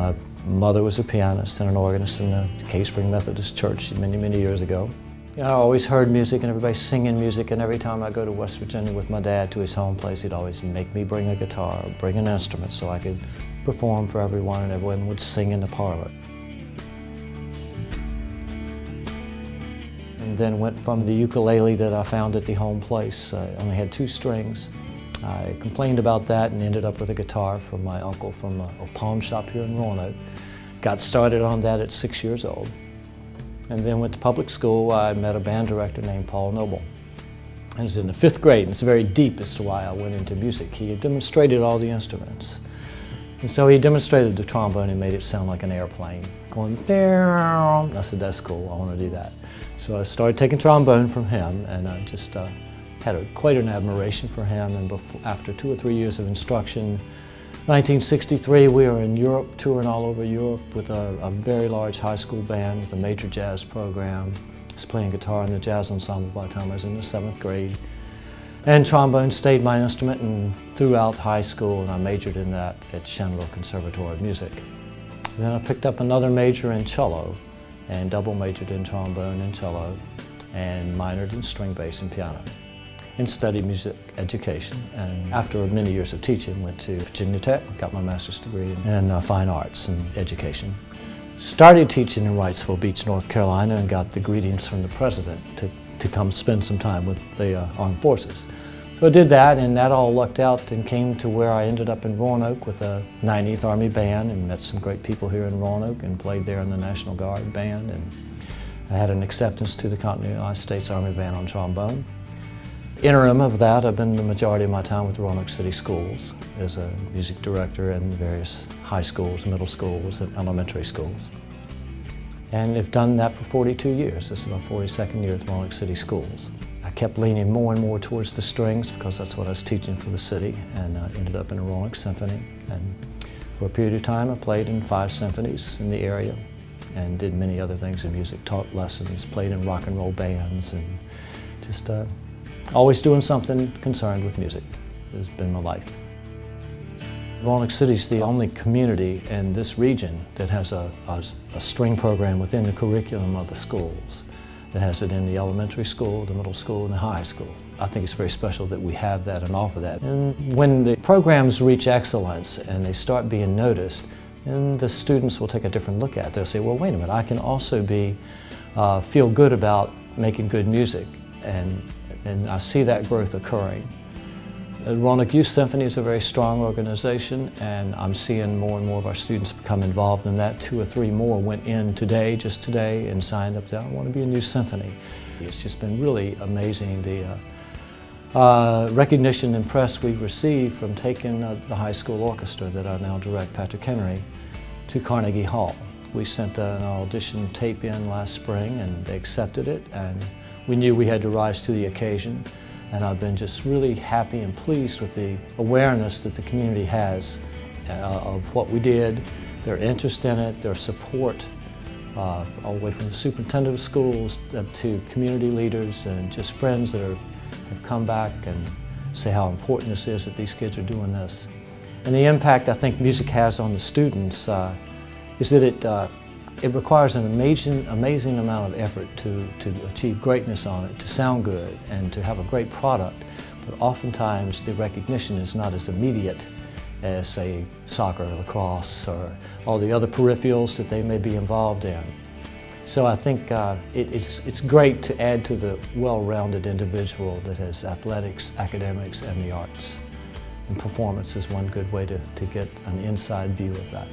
My mother was a pianist and an organist in the Cave Spring Methodist Church many, many years ago. You know, I always heard music and everybody singing music, and every time I go to West Virginia with my dad to his home place, he'd always make me bring a guitar, bring an instrument so I could perform for everyone, and everyone would sing in the parlor. And then went from the ukulele that I found at the home place. I only had 2 strings. I complained about that and ended up with a guitar from my uncle from a pawn shop here in Roanoke. Got started on that at 6 years old. And then went to public school. I met a band director named Paul Noble. I was in the 5th grade, and it's very deep as to why I went into music. He demonstrated all the instruments. And so he demonstrated the trombone and made it sound like an airplane, going down. I said, that's cool, I want to do that. So I started taking trombone from him, and I just had quite an admiration for him. And after 2 or 3 years of instruction, 1963, we were in Europe, touring all over Europe with a very large high school band with a major jazz program. I was playing guitar in the jazz ensemble by the time I was in the 7th grade. And trombone stayed my instrument and throughout high school, and I majored in that at Shenandoah Conservatory of Music. And then I picked up another major in cello and double majored in trombone and cello and minored in string bass and piano, and studied music education. And after many years of teaching, went to Virginia Tech, got my master's degree in fine arts and education. Started teaching in Wrightsville Beach, North Carolina, and got the greetings from the president to come spend some time with the armed forces. So I did that, and that all lucked out and came to where I ended up in Roanoke with the 90th Army Band, and met some great people here in Roanoke and played there in the National Guard Band. And I had an acceptance to the Continental United States Army Band on trombone. Interim of that, I've been the majority of my time with Roanoke City Schools as a music director in various high schools, middle schools, and elementary schools. And have done that for 42 years. This is my 42nd year at Roanoke City Schools. I kept leaning more and more towards the strings because that's what I was teaching for the city, and ended up in a Roanoke Symphony. And for a period of time, I played in 5 symphonies in the area and did many other things in music, taught lessons, played in rock and roll bands, and just always doing something concerned with music. It's been my life. Roanoke City is the only community in this region that has a string program within the curriculum of the schools. It has it in the elementary school, the middle school, and the high school. I think it's very special that we have that and offer that. And when the programs reach excellence and they start being noticed, then the students will take a different look at it. They'll say, well, wait a minute, I can also feel good about making good music. And I see that growth occurring. Roanoke Youth Symphony is a very strong organization, and I'm seeing more and more of our students become involved in that. 2 or 3 more went in today, just today, and signed up I want to be a new symphony. It's just been really amazing the recognition and press we've received from taking the high school orchestra that I now direct, Patrick Henry, to Carnegie Hall. We sent an audition tape in last spring, and they accepted it, and we knew we had to rise to the occasion. And I've been just really happy and pleased with the awareness that the community has of what we did, their interest in it, their support, all the way from the superintendent of schools to community leaders and just friends that have come back and say how important this is that these kids are doing this. And the impact I think music has on the students is that it requires an amazing amount of effort to achieve greatness on it, to sound good, and to have a great product. But oftentimes the recognition is not as immediate as, say, soccer or lacrosse or all the other peripherals that they may be involved in. So I think it's great to add to the well-rounded individual that has athletics, academics, and the arts. And performance is one good way to get an inside view of that.